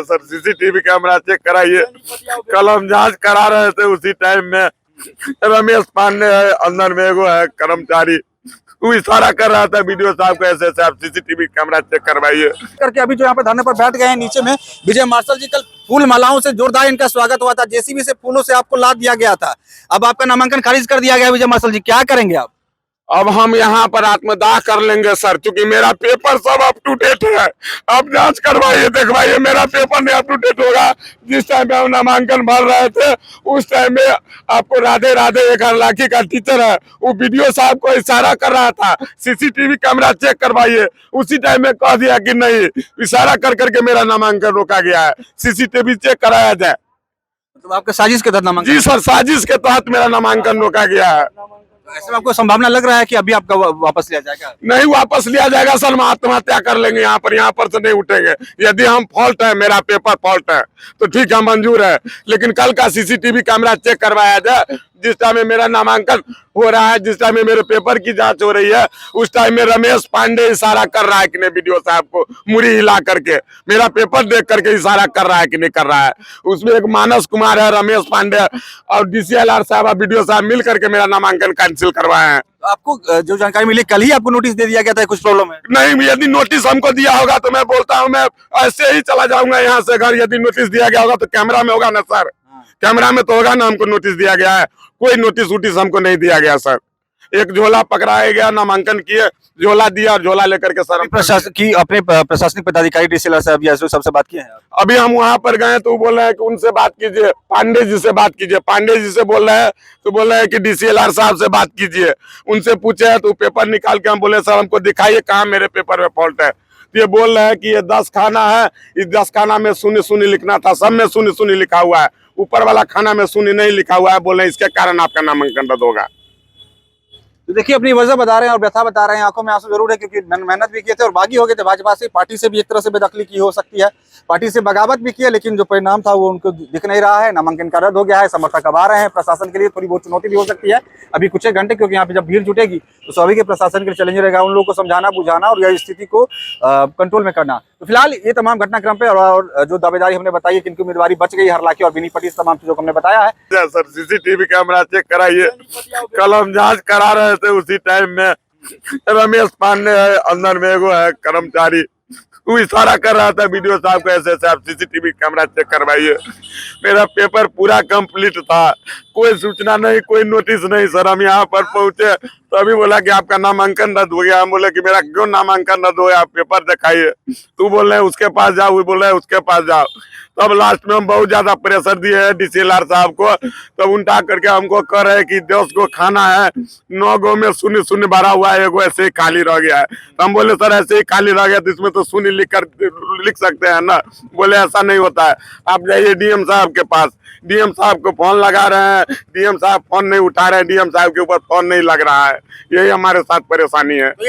Sir CCTV camera check कराइए। कल हम जांच करा रहे थे, उसी टाइम में रमेश पांडे है, अंदर में एगो है कर्मचारी, वो इशारा कर रहा था वीडियो साहब को, ऐसे आप सीसीटीवी कैमरा चेक करवाइए करके। अभी जो यहाँ पे धरने पर बैठ गए हैं नीचे में विजय मार्शल जी, कल फूल मालाओं से जोरदार इनका स्वागत हुआ था, जेसीबी से फूलों से आपको लाद दिया गया था, अब आपका नामांकन खारिज कर दिया गया। विजय मार्शल जी क्या करेंगे आप? अब हम यहाँ पर आत्मदाह कर लेंगे सर, क्योंकि मेरा पेपर सब अप टू डेट है। आप जांच करवाइए, देखवाइए, मेरा पेपर नहीं अप टू डेट होगा। जिस टाइम पे हम नामांकन भर रहे थे उस टाइम में आपको राधे राधे एक हालांकि का टीचर है, वो वीडियो साहब को इशारा कर रहा था सीसीटीवी कैमरा चेक करवाइए, उसी टाइम में कह दिया कि नहीं, इशारा कर करके मेरा नामांकन रोका गया है, सीसीटीवी चेक कराया जाए। तो आपके साजिश के तहत नामांकन? जी सर, साजिश के तहत मेरा नामांकन रोका गया है। ऐसे में आपको संभावना लग रहा है कि अभी आपका वापस लिया जाएगा? नहीं वापस लिया जाएगा सर, हम आत्महत्या कर लेंगे यहाँ पर से नहीं उठेंगे। यदि हम फॉल्ट है, मेरा पेपर फॉल्ट है तो ठीक है, मंजूर है, लेकिन कल का सीसीटीवी कैमरा चेक करवाया जाए। जिस टाइम में मेरा नामांकन हो रहा है, जिस टाइम में मेरे पेपर की जांच हो रही है, उस टाइम में रमेश पांडे इशारा कर रहा है कि नहीं, वीडियो साहब को मुड़ी हिला करके मेरा पेपर देख करके इशारा कर रहा है कि नहीं कर रहा है। उसमें एक मानस कुमार है, रमेश पांडे और डीसीएलआर साहब, वीडियो साहब मिल करके मेरा नामांकन कैंसिल करवाए हैं। तो आपको जो जानकारी मिली, कल ही आपको नोटिस दे दिया गया था, कुछ प्रॉब्लम है? नहीं, यदि नोटिस हमको दिया होगा तो मैं बोलता हूँ मैं ऐसे ही चला जाऊंगा यहाँ से घर। यदि नोटिस दिया गया होगा तो कैमरा में होगा ना सर, कैमरा में तो होगा ना हमको नोटिस दिया गया है। कोई नोटिस वोटिस हमको नहीं दिया गया सर। एक झोला पकड़ाया गया, नामांकन किए, झोला दिया और झोला लेकर के सर अपने प्रशासनिक पदाधिकारी डीसीएलआर साहब या सबसे बात किए हैं? अभी हम वहां पर गए तो बोल रहे हैं कि उनसे बात कीजिए, पांडे जी से बात कीजिए। पांडे जी से बोल रहे हैं तो बोल रहे हैं कि डीसीएलआर साहब से बात कीजिए। उनसे पूछे तो पेपर निकाल के हम बोले सर हमको दिखाइए कहाँ मेरे पेपर में फॉल्ट है। तो ये बोल रहे हैं कि ये 10 खाना है, इस 10 खाना में शून्य शून्य लिखना था, सब में शून्य शून्य लिखा हुआ है, ऊपर वाला खाना में शून्य नहीं लिखा हुआ है। बोल रहे हैं इसके कारण आपका नामांकन रद्द होगा। तो देखिए अपनी वजह बता रहे हैं और व्यथा बता रहे हैं, आंखों में आंसू जरूर है, क्योंकि मेहनत भी किए थे और बागी हो गए थे भाजपा से, पार्टी से भी एक तरह से बेदखली की हो सकती है, पार्टी से बगावत भी की है, लेकिन जो परिणाम था वो उनको दिख नहीं रहा है। नामांकन का रद्द हो गया है, समर्थक अब आ रहे हैं, प्रशासन के लिए थोड़ी बहुत चुनौती भी हो सकती है अभी कुछ एक घंटे, क्योंकि यहाँ पे जब भीड़ जुटेगी तो स्वाभाविक के प्रशासन के लिए चैलेंज रहेगा उन लोगों को समझाना बुझाना और यह स्थिति को कंट्रोल में करना। तो फिलहाल ये तमाम घटनाक्रम पे और जो दावेदारी हमने बताई है कि इनकी उम्मीदवारी बच गई, हरलाखी और बिनी पटी, इस तमाम चीजों को हमने बताया है। सर सीसीटीवी कैमरा चेक कराइए। कल हम जांच करा रहे थे, उसी टाइम में रमेश पांडे है, अंदर में एगो है कर्मचारी, वो इशारा कर रहा था वीडियो साहब को, ऐसे आप सीसीटीवी कैमरा चेक करवाइए। मेरा पेपर पूरा कंप्लीट था, कोई सूचना नहीं, कोई नोटिस नहीं सर। हम यहाँ पर पहुंचे तो अभी बोला कि आपका नामांकन रद्द हो गया। हम बोले कि मेरा क्यों नामांकन रद्द हो गया, आप पेपर दिखाइए। तू बोल रहे हैं उसके पास जाओ, वो बोल रहे हैं उसके पास जाओ। तब लास्ट में हम बहुत ज्यादा प्रेशर दिए हैं डीसीएलआर साहब को, तब उल्टा करके हमको कह रहे हैं कि 10 को खाना है, 9 गो में शून्य शून्य भरा हुआ है, एगो ऐसे ही खाली रह गया है। तो हम बोले सर ऐसे ही खाली रह गया तो इसमें तो शून्य लिख सकते हैं ना। बोले ऐसा नहीं होता है, आप जाइए डीएम साहब के पास। डीएम साहब को फोन लगा रहे हैं, डीएम साहब फोन नहीं उठा रहे हैं, डीएम साहब के ऊपर फोन नहीं लग रहा है। यही हमारे साथ परेशानी है।